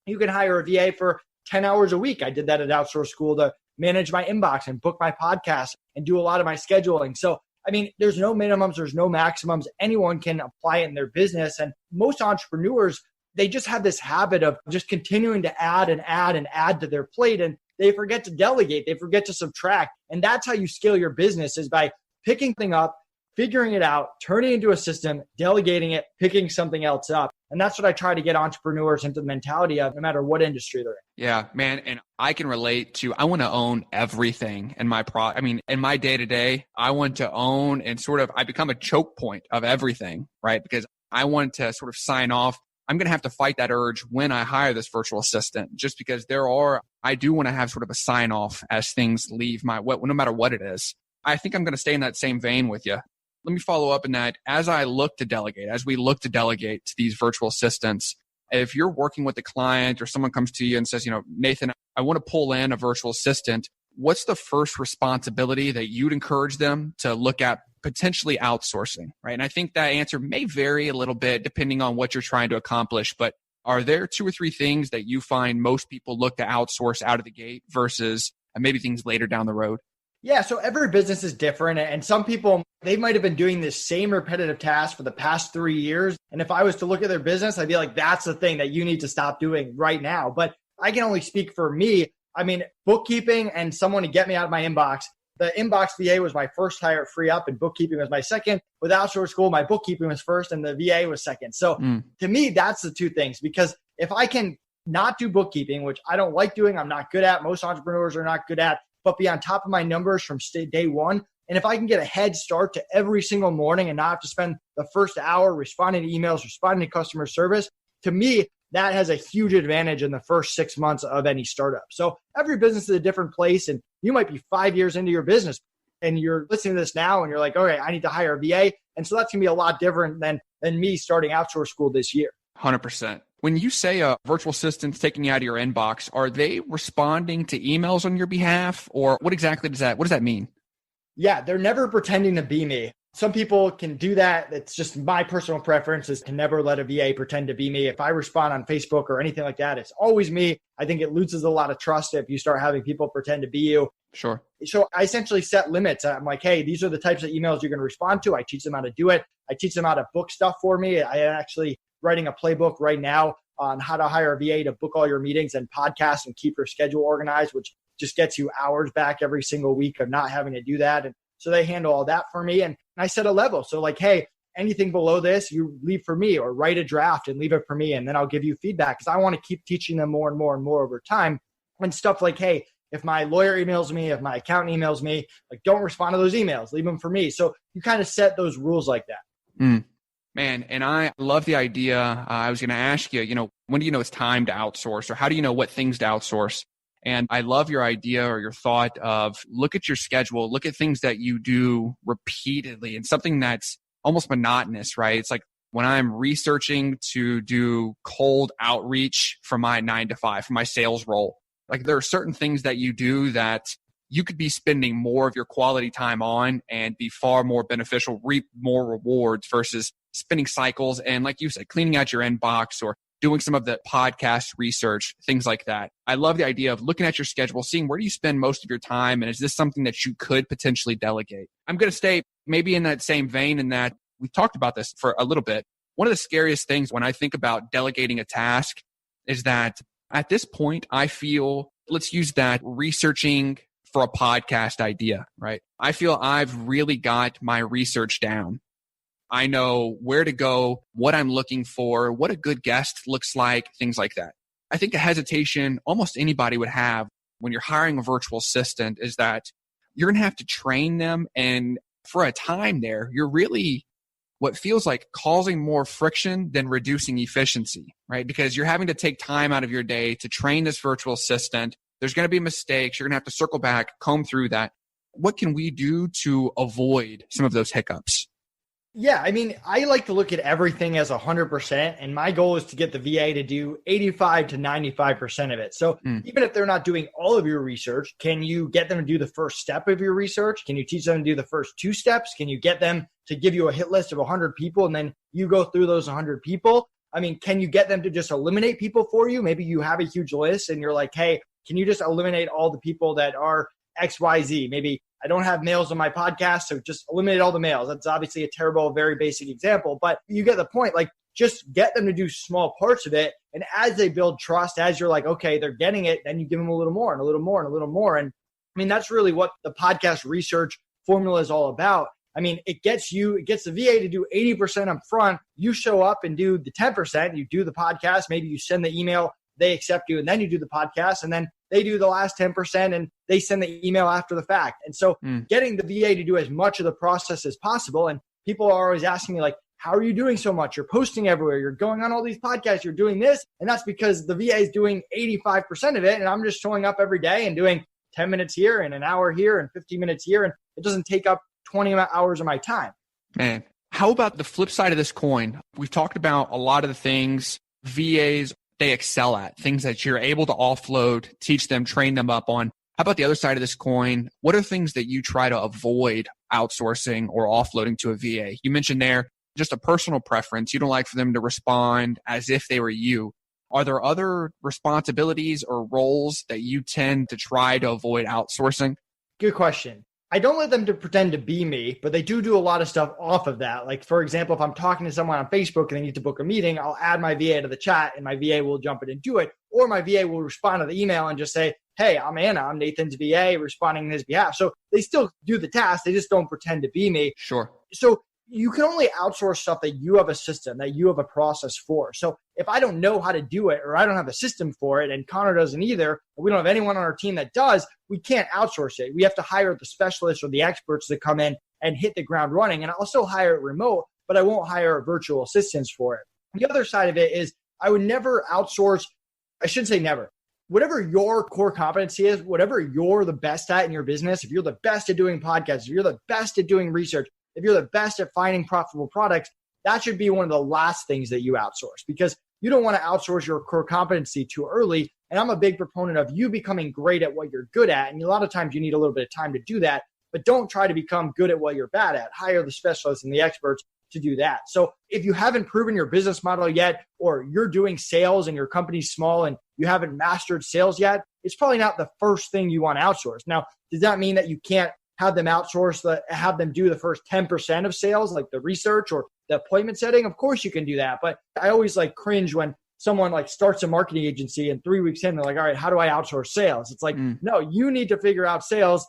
Speaker 3: You can hire a VA for 10 hours a week. I did that at Outsource School to manage my inbox and book my podcast and do a lot of my scheduling. So, I mean, there's no minimums, there's no maximums. Anyone can apply it in their business. And most entrepreneurs, they just have this habit of just continuing to add and add and add to their plate. And they forget to delegate. They forget to subtract. And that's how you scale your business, is by picking things up, figuring it out, turning it into a system, delegating it, picking something else up. And that's what I try to get entrepreneurs into the mentality of, no matter what industry they're in.
Speaker 1: Yeah, man. And I can relate to, I want to own everything in my in my day-to-day, I want to own and I become a choke point of everything, right? Because I want to sort of sign off. I'm going to have to fight that urge when I hire this virtual assistant, just because I do want to have sort of a sign off as things leave no matter what it is. I think I'm going to stay in that same vein with you. Let me follow up in that as we look to delegate to these virtual assistants, if you're working with a client or someone comes to you and says, Nathan, I want to pull in a virtual assistant, what's the first responsibility that you'd encourage them to look at potentially outsourcing, right? And I think that answer may vary a little bit depending on what you're trying to accomplish, but are there 2 or 3 things that you find most people look to outsource out of the gate versus maybe things later down the road?
Speaker 3: Yeah, so every business is different. And some people, they might have been doing this same repetitive task for the past 3 years. And if I was to look at their business, I'd be like, that's the thing that you need to stop doing right now. But I can only speak for me. I mean, bookkeeping and someone to get me out of my inbox. The inbox VA was my first hire at FreeUp, and bookkeeping was my second. With Outsource School, my bookkeeping was first and the VA was second. So to me, that's the 2 things. Because if I can not do bookkeeping, which I don't like doing, I'm not good at, most entrepreneurs are not good at, but be on top of my numbers from day one. And if I can get a head start to every single morning and not have to spend the first hour responding to emails, responding to customer service, to me, that has a huge advantage in the first 6 months of any startup. So every business is a different place, and you might be 5 years into your business. and you're listening to this now and you're like, okay, I need to hire a VA. And so that's going to be a lot different than me starting outsource school this year.
Speaker 1: 100%. When you say a virtual assistant's taking you out of your inbox, are they responding to emails on your behalf, or what does that mean?
Speaker 3: Yeah, they're never pretending to be me. Some people can do that. It's just my personal preference is to never let a VA pretend to be me. If I respond on Facebook or anything like that, it's always me. I think it loses a lot of trust if you start having people pretend to be you.
Speaker 1: Sure.
Speaker 3: So I essentially set limits. I'm like, hey, these are the types of emails you're going to respond to. I teach them how to do it. I teach them how to book stuff for me. I actually writing a playbook right now on how to hire a VA to book all your meetings and podcasts and keep your schedule organized, which just gets you hours back every single week of not having to do that. And so they handle all that for me. And I set a level. So like, hey, anything below this, you leave for me, or write a draft and leave it for me. And then I'll give you feedback because I want to keep teaching them more and more and more over time. And stuff like, hey, if my lawyer emails me, if my accountant emails me, like don't respond to those emails, leave them for me. So you kind of set those rules like that.
Speaker 1: Man, and I love the idea. I was going to ask you, when do you know it's time to outsource, or how do you know what things to outsource? And I love your idea or your thought of look at your schedule, look at things that you do repeatedly and something that's almost monotonous, right? It's like when I'm researching to do cold outreach for my 9-to-5, for my sales role, like there are certain things that you do that you could be spending more of your quality time on and be far more beneficial, reap more rewards versus spinning cycles and, like you said, cleaning out your inbox or doing some of the podcast research, things like that. I love the idea of looking at your schedule, seeing where do you spend most of your time, and is this something that you could potentially delegate? I'm going to stay maybe in that same vein in that we've talked about this for a little bit. One of the scariest things when I think about delegating a task is that at this point, I feel, let's use that researching for a podcast idea, right? I feel I've really got my research down. I know where to go, what I'm looking for, what a good guest looks like, things like that. I think a hesitation almost anybody would have when you're hiring a virtual assistant is that you're going to have to train them. And for a time there, you're really what feels like causing more friction than reducing efficiency, right? Because you're having to take time out of your day to train this virtual assistant. There's going to be mistakes. You're going to have to circle back, comb through that. What can we do to avoid some of those hiccups?
Speaker 3: Yeah, I mean, I like to look at everything as 100%, and my goal is to get the VA to do 85 to 95% of it. So even if they're not doing all of your research, can you get them to do the first step of your research? Can you teach them to do the first 2 steps? Can you get them to give you a hit list of 100 people and then you go through those 100 people? I mean, can you get them to just eliminate people for you? Maybe you have a huge list and you're like, hey, can you just eliminate all the people that are XYZ? Maybe I don't have males on my podcast, so just eliminate all the males. That's obviously a terrible, very basic example, but you get the point. Like, just get them to do small parts of it. And as they build trust, as you're like, okay, they're getting it, then you give them a little more and a little more and a little more. And I mean, that's really what the podcast research formula is all about. I mean, it gets the VA to do 80% up front. You show up and do the 10%. You do the podcast. Maybe you send the email, they accept you, and then you do the podcast. And then they do the last 10% and they send the email after the fact. And so getting the VA to do as much of the process as possible. And people are always asking me like, how are you doing so much? You're posting everywhere. You're going on all these podcasts. You're doing this. And that's because the VA is doing 85% of it. And I'm just showing up every day and doing 10 minutes here and an hour here and 15 minutes here. And it doesn't take up 20 hours of my time.
Speaker 1: Man, how about the flip side of this coin? We've talked about a lot of the things VAs they excel at, things that you're able to offload, teach them, train them up on. How about the other side of this coin? What are things that you try to avoid outsourcing or offloading to a VA? You mentioned there just a personal preference. You don't like for them to respond as if they were you. Are there other responsibilities or roles that you tend to try to avoid outsourcing?
Speaker 3: Good question. I don't let them to pretend to be me, but they do a lot of stuff off of that. Like, for example, if I'm talking to someone on Facebook and they need to book a meeting, I'll add my VA to the chat and my VA will jump in and do it. Or my VA will respond to the email and just say, hey, I'm Anna. I'm Nathan's VA responding on his behalf. So they still do the task. They just don't pretend to be me.
Speaker 1: Sure.
Speaker 3: So you can only outsource stuff that you have a system, that you have a process for. So if I don't know how to do it or I don't have a system for it and Connor doesn't either, or we don't have anyone on our team that does, we can't outsource it. We have to hire the specialists or the experts to come in and hit the ground running. And I'll still hire it remote, but I won't hire virtual assistants for it. The other side of it is I would never outsource. I shouldn't say never. whatever your core competency is, whatever you're the best at in your business, if you're the best at doing podcasts, if you're the best at doing research, if you're the best at finding profitable products, that should be one of the last things that you outsource, because you don't want to outsource your core competency too early. And I'm a big proponent of you becoming great at what you're good at. And a lot of times you need a little bit of time to do that, but don't try to become good at what you're bad at. Hire the specialists and the experts to do that. So if you haven't proven your business model yet, or you're doing sales and your company's small and you haven't mastered sales yet, it's probably not the first thing you want to outsource. Now, does that mean that you can't have them have them do the first 10% of sales, like the research or the appointment setting? Of course you can do that. But I always cringe when someone starts a marketing agency and 3 weeks in, they're like, all right, how do I outsource sales? It's no, you need to figure out sales.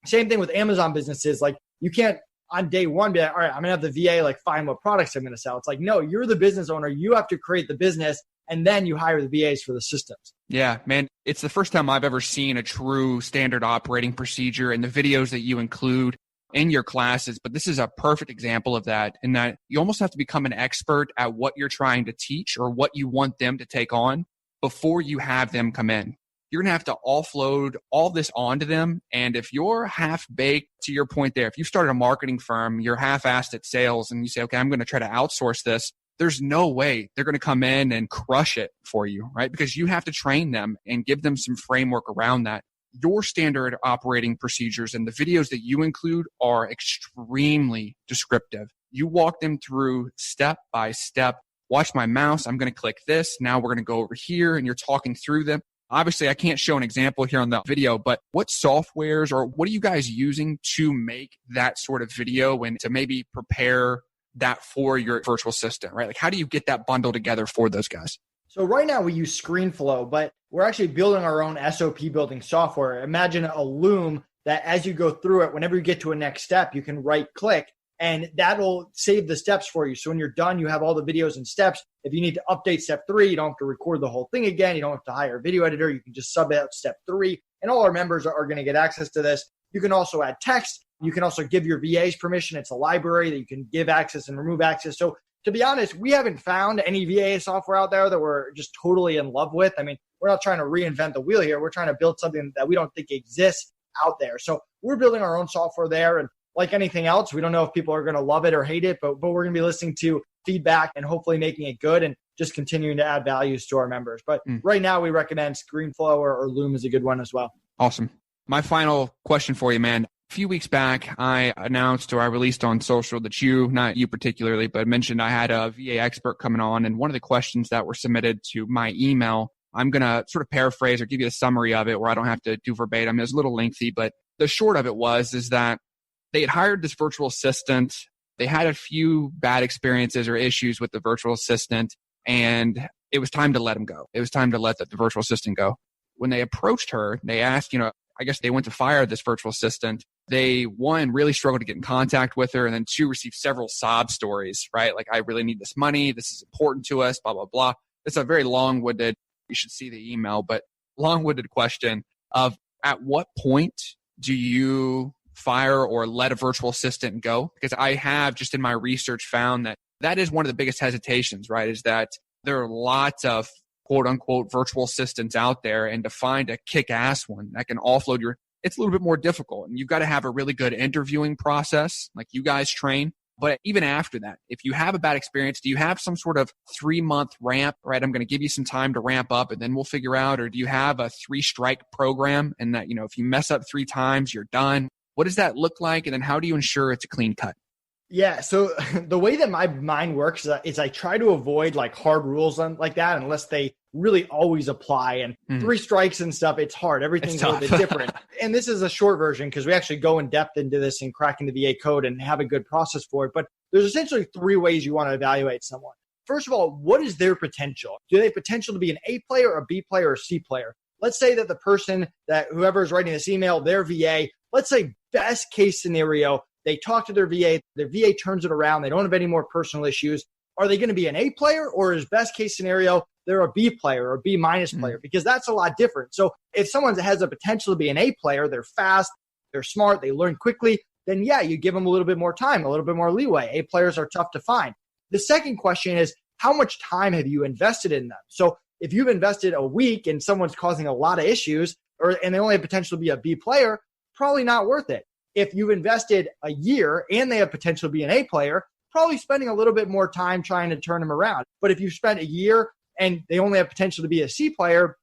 Speaker 3: Same thing with Amazon businesses. You can't on day one be like, all right, I'm going to have the VA find what products I'm going to sell. It's no, you're the business owner. You have to create the business, and then you hire the VAs for the systems.
Speaker 1: Yeah, man, it's the first time I've ever seen a true standard operating procedure in the videos that you include in your classes. But this is a perfect example of that, in that you almost have to become an expert at what you're trying to teach or what you want them to take on before you have them come in. You're going to have to offload all this onto them. And if you're half-baked, to your point there, if you started a marketing firm, you're half-assed at sales, and you say, okay, I'm going to try to outsource this, there's no way they're going to come in and crush it for you, right? Because you have to train them and give them some framework around that. Your standard operating procedures and the videos that you include are extremely descriptive. You walk them through step by step. Watch my mouse. I'm going to click this. Now we're going to go over here, and you're talking through them. Obviously, I can't show an example here on the video, but what softwares or what are you guys using to make that sort of video and to maybe prepare that for your virtual assistant, right? How do you get that bundle together for those guys?
Speaker 3: So right now we use ScreenFlow, but we're actually building our own SOP building software. Imagine a loom that as you go through it, whenever you get to a next step, you can right click and that'll save the steps for you. So when you're done, you have all the videos and steps. If you need to update step 3, you don't have to record the whole thing again. You don't have to hire a video editor. You can just sub out step 3, and all our members are going to get access to this. You can also add text. You can also give your VAs permission. It's a library that you can give access and remove access. So to be honest, we haven't found any VA software out there that we're just totally in love with. I mean, we're not trying to reinvent the wheel here. We're trying to build something that we don't think exists out there. So we're building our own software there. And like anything else, we don't know if people are going to love it or hate it, but we're going to be listening to feedback and hopefully making it good and just continuing to add values to our members. But right now we recommend ScreenFlow or Loom is a good one as well.
Speaker 1: Awesome. My final question for you, man. A few weeks back, I announced or I released on social that not you particularly, but mentioned I had a VA expert coming on. And one of the questions that were submitted to my email, I'm going to sort of paraphrase or give you a summary of it where I don't have to do verbatim. It's a little lengthy, but the short of it is that they had hired this virtual assistant. They had a few bad experiences or issues with the virtual assistant, and it was time to let him go. It was time to let the virtual assistant go. When they approached her, they asked, I guess they went to fire this virtual assistant. They, one, really struggled to get in contact with her, and then two, received several sob stories, right? I really need this money. This is important to us, blah, blah, blah. It's a very long-winded, you should see the email, but long-winded question of at what point do you fire or let a virtual assistant go? Because I have just in my research found that is one of the biggest hesitations, right? Is that there are lots of quote unquote virtual assistants out there, and to find a kick-ass one that can offload it's a little bit more difficult. And you've got to have a really good interviewing process like you guys train. But even after that, if you have a bad experience, do you have some sort of 3-month ramp, right? I'm going to give you some time to ramp up and then we'll figure out, or do you have a 3-strike program and that, if you mess up 3 times, you're done? What does that look like? And then how do you ensure it's a clean cut?
Speaker 3: Yeah. So the way that my mind works is I try to avoid hard rules like that unless they really always apply. And 3 strikes and stuff, it's hard. Everything's a little bit different. And this is a short version because we actually go in depth into this and cracking the VA code and have a good process for it. But there's essentially 3 ways you want to evaluate someone. First of all, what is their potential? Do they have potential to be an A player, a B player, or a C player? Let's say that the person that whoever is writing this email, their VA, let's say best case scenario, they talk to their VA turns it around. They don't have any more personal issues. Are they going to be an A player, or is best case scenario, they're a B player or a B minus player? Because that's a lot different. So if someone has a potential to be an A player, they're fast, they're smart, they learn quickly, then yeah, you give them a little bit more time, a little bit more leeway. A players are tough to find. The second question is, how much time have you invested in them? So if you've invested a week and someone's causing a lot of issues and they only have potential to be a B player, probably not worth it. If you've invested a year and they have potential to be an A player, probably spending a little bit more time trying to turn them around. But if you've spent a year and they only have potential to be a C player,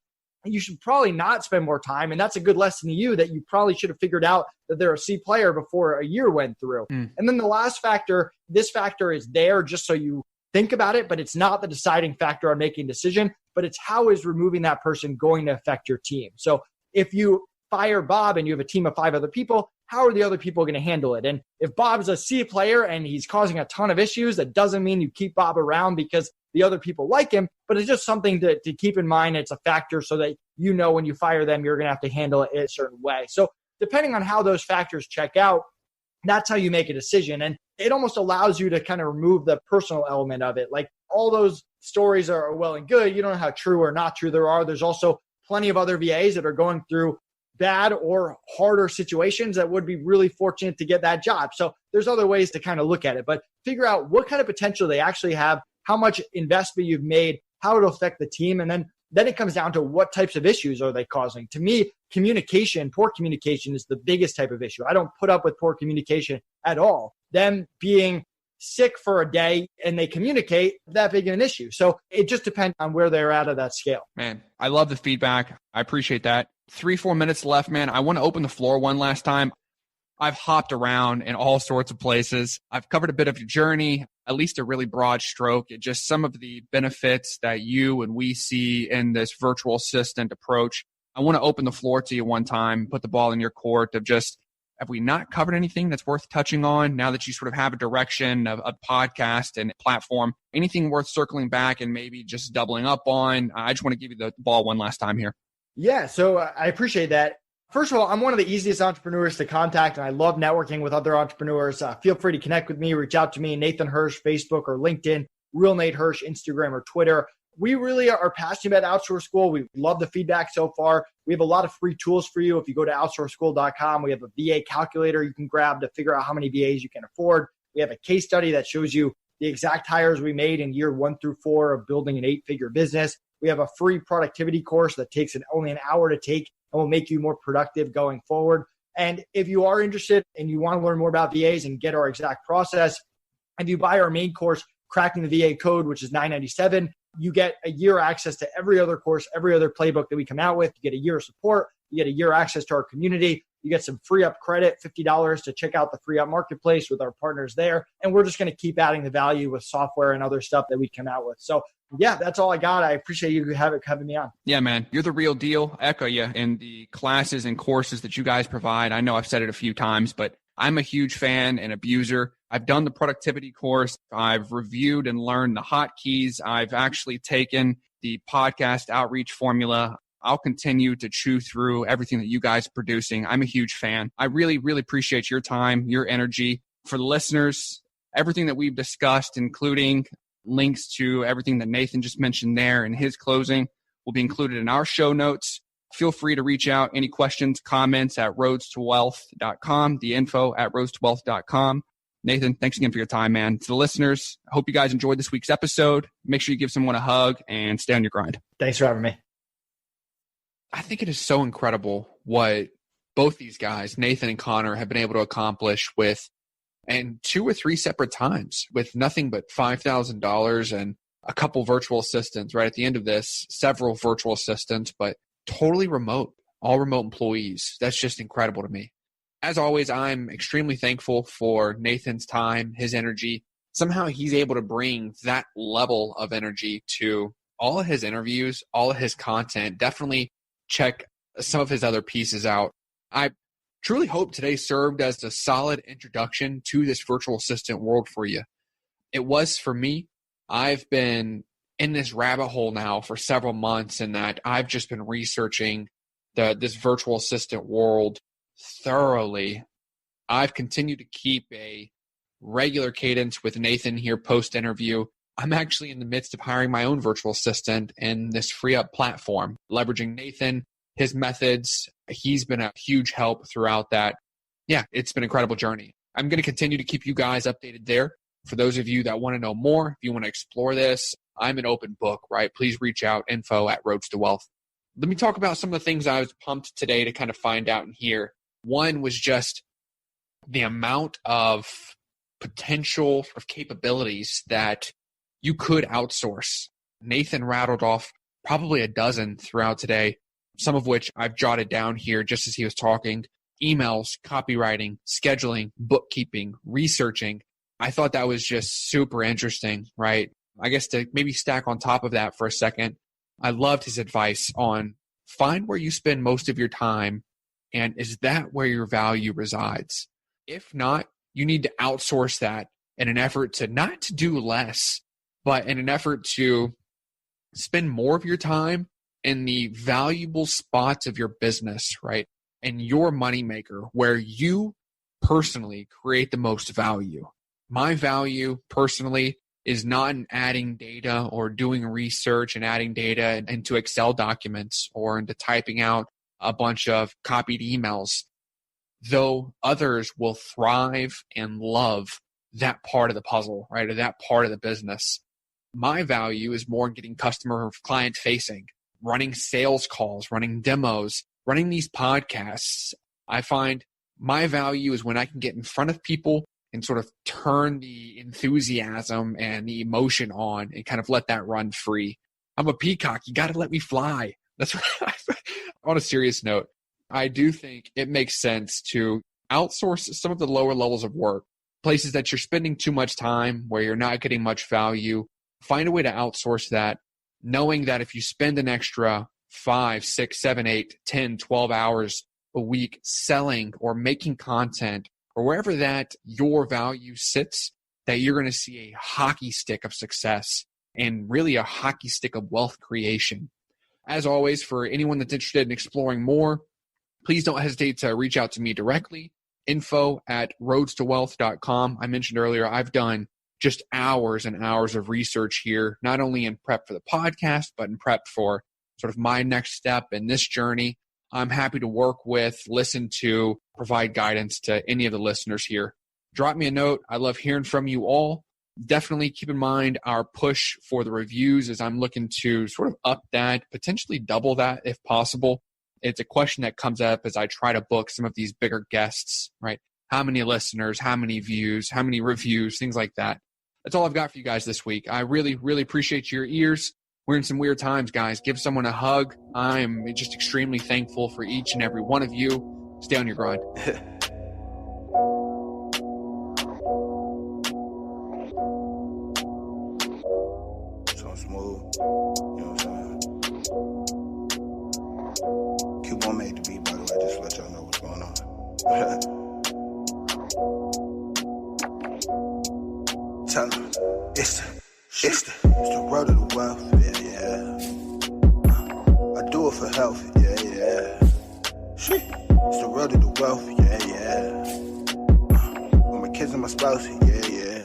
Speaker 3: you should probably not spend more time. And that's a good lesson to you that you probably should have figured out that they're a C player before a year went through. And then the last factor, this factor is there just so you think about it, but it's not the deciding factor on making a decision, but it's how is removing that person going to affect your team. So if you fire Bob and you have a team of 5 other people, how are the other people going to handle it? And if Bob's a C player and he's causing a ton of issues, that doesn't mean you keep Bob around because the other people like him, but it's just something to keep in mind. It's a factor so that you know when you fire them, you're going to have to handle it in a certain way. So depending on how those factors check out, that's how you make a decision. And it almost allows you to kind of remove the personal element of it. Like all those stories are well and good. You don't know how true or not true there are. There's also plenty of other VAs that are going through bad or harder situations that would be really fortunate to get that job. So there's other ways to kind of look at it, but figure out what kind of potential they actually have, how much investment you've made, how it'll affect the team. And then it comes down to what types of issues are they causing. To me, poor communication is the biggest type of issue. I don't put up with poor communication at all. Them being sick for a day and they communicate, that big of an issue. So it just depends on where they're at of that scale.
Speaker 1: Man, I love the feedback. I appreciate that. 3-4 minutes left, man. I want to open the floor one last time. I've hopped around in all sorts of places. I've covered a bit of your journey, at least a really broad stroke. Just some of the benefits that you and we see in this virtual assistant approach. I want to open the floor to you one time, put the ball in your court of just, have we not covered anything that's worth touching on now that you sort of have a direction of a podcast and platform? Anything worth circling back and maybe just doubling up on? I just want to give you the ball one last time here.
Speaker 3: Yeah, so I appreciate that. First of all, I'm one of the easiest entrepreneurs to contact, and I love networking with other entrepreneurs. Feel free to connect with me, reach out to me, Nathan Hirsch, Facebook or LinkedIn, Real Nate Hirsch, Instagram or Twitter. We really are passionate about Outsource School. We love the feedback so far. We have a lot of free tools for you. If you go to outsourceschool.com, we have a VA calculator you can grab to figure out how many VAs you can afford. We have a case study that shows you the exact hires we made in year 1 through 4 of building an 8-figure business. We have a free productivity course that takes only an hour to take and will make you more productive going forward. And if you are interested and you want to learn more about VAs and get our exact process, if you buy our main course, Cracking the VA Code, which is $997, you get a year access to every other course, every other playbook that we come out with. You get a year of support. You get a year access to our community. You get some free up credit, $50 to check out the free up marketplace with our partners there. And we're just going to keep adding the value with software and other stuff that we come out with. So yeah, that's all I got. I appreciate you having me on.
Speaker 1: Yeah, man, you're the real deal. I echo you in the classes and courses that you guys provide. I know I've said it a few times, but I'm a huge fan and abuser. I've done the productivity course. I've reviewed and learned the hotkeys. I've actually taken the podcast outreach formula. I'll continue to chew through everything that you guys are producing. I'm a huge fan. I really, really appreciate your time, your energy. For the listeners, everything that we've discussed, including links to everything that Nathan just mentioned there in his closing, will be included in our show notes. Feel free to reach out. Any questions, comments at roadstowealth.com, the info at roadstowealth.com. Nathan, thanks again for your time, man. To the listeners, I hope you guys enjoyed this week's episode. Make sure you give someone a hug and stay on your grind.
Speaker 3: Thanks for having me.
Speaker 1: I think it is so incredible what both these guys, Nathan and Connor, have been able to accomplish with, and 2 or 3 separate times, with nothing but $5,000 and a couple virtual assistants. Right at the end of this, several virtual assistants, but totally remote, all remote employees. That's just incredible to me. As always, I'm extremely thankful for Nathan's time, his energy. Somehow he's able to bring that level of energy to all of his interviews, all of his content. Definitely check some of his other pieces out. I truly hope today served as a solid introduction to this virtual assistant world for you. It was for me. I've been in this rabbit hole now for several months, in that I've just been researching this virtual assistant world thoroughly. I've continued to keep a regular cadence with Nathan here post-interview. I'm actually in the midst of hiring my own virtual assistant in this free up platform, leveraging Nathan, his methods. He's been a huge help throughout that. Yeah, it's been an incredible journey. I'm going to continue to keep you guys updated there. For those of you that want to know more, if you want to explore this, I'm an open book, right? Please reach out, info@roadstowealth. Let me talk about some of the things I was pumped today to kind of find out and hear. One was just the amount of potential sort of capabilities that you could outsource. Nathan rattled off probably a dozen throughout today, some of which I've jotted down here just as he was talking. Emails, copywriting, scheduling, bookkeeping, researching. I thought that was just super interesting, right? I guess to maybe stack on top of that for a second, I loved his advice on find where you spend most of your time, and is that where your value resides? If not, you need to outsource that in an effort to not to do less, but in an effort to spend more of your time in the valuable spots of your business, right? And your moneymaker, where you personally create the most value. My value personally is not in adding data or doing research and adding data into Excel documents or into typing out a bunch of copied emails, though others will thrive and love that part of the puzzle, right? Or that part of the business. My value is more in getting customer or client facing, running sales calls, running demos, running these podcasts. I find my value is when I can get in front of people and sort of turn the enthusiasm and the emotion on and kind of let that run free. I'm a peacock. You got to let me fly. That's what on a serious note, I do think it makes sense to outsource some of the lower levels of work, places that you're spending too much time, where you're not getting much value. Find a way to outsource that, knowing that if you spend an extra 5, 6, 7, 8, 10, 12 hours a week selling or making content or wherever that your value sits, that you're going to see a hockey stick of success and really a hockey stick of wealth creation. As always, for anyone that's interested in exploring more, please don't hesitate to reach out to me directly, info@roadstowealth.com. I mentioned earlier, I've done just hours and hours of research here, not only in prep for the podcast, but in prep for sort of my next step in this journey. I'm happy to work with, listen to, provide guidance to any of the listeners here. Drop me a note. I love hearing from you all. Definitely keep in mind our push for the reviews as I'm looking to sort of up that, potentially double that if possible. It's a question that comes up as I try to book some of these bigger guests, right? How many listeners, how many views, how many reviews, things like that. That's all I've got for you guys this week. I really, really appreciate your ears. We're in some weird times, guys. Give someone a hug. I'm just extremely thankful for each and every one of you. Stay on your grind.
Speaker 2: So smooth. You know what I'm saying? Q1 made the beat, by the way, just to let y'all know what's going on. Tell them, it's the road to the wealth, yeah. I do it for health, yeah. It's the road to the wealth, yeah. With my kids and my spouse, yeah.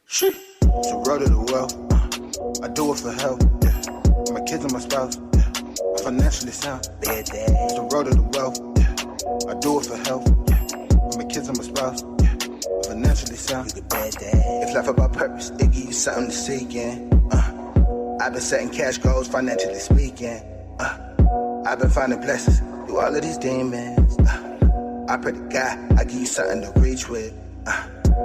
Speaker 2: It's the road to the wealth. I do it for health, yeah. With my kids and my spouse, yeah. I'm financially sound, it's the road to the wealth, yeah. I do it for health, yeah. With my kids and my spouse, yeah. Financially sound. If life about purpose, it give you something to seek in. I've been setting cash goals, financially speaking. I've been finding blessings through all of these demons. I pray to God, I give you something to reach with.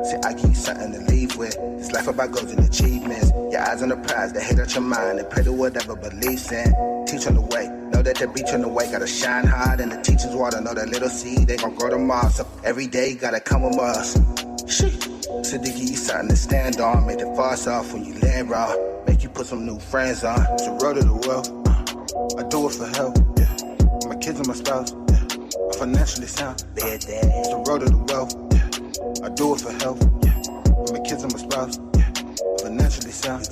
Speaker 2: See, I give you something to leave with. This life about goals and achievements. Your eyes on the prize, they hit out your mind and pray to whatever beliefs in. Teach on the way, know that the beach on the way gotta shine hard. And the teacher's water, know that little seed, they gon' grow tomorrow. So every day gotta come with us. So they give you something to stand on. Make the false off when you land raw. Make you put some new friends on. It's the road to the wealth. I do it for health, yeah. With my kids and my spouse, yeah. I'm financially sound. It's the road to the wealth, yeah. I do it for health, yeah. With my kids and my spouse, yeah. I'm financially sound.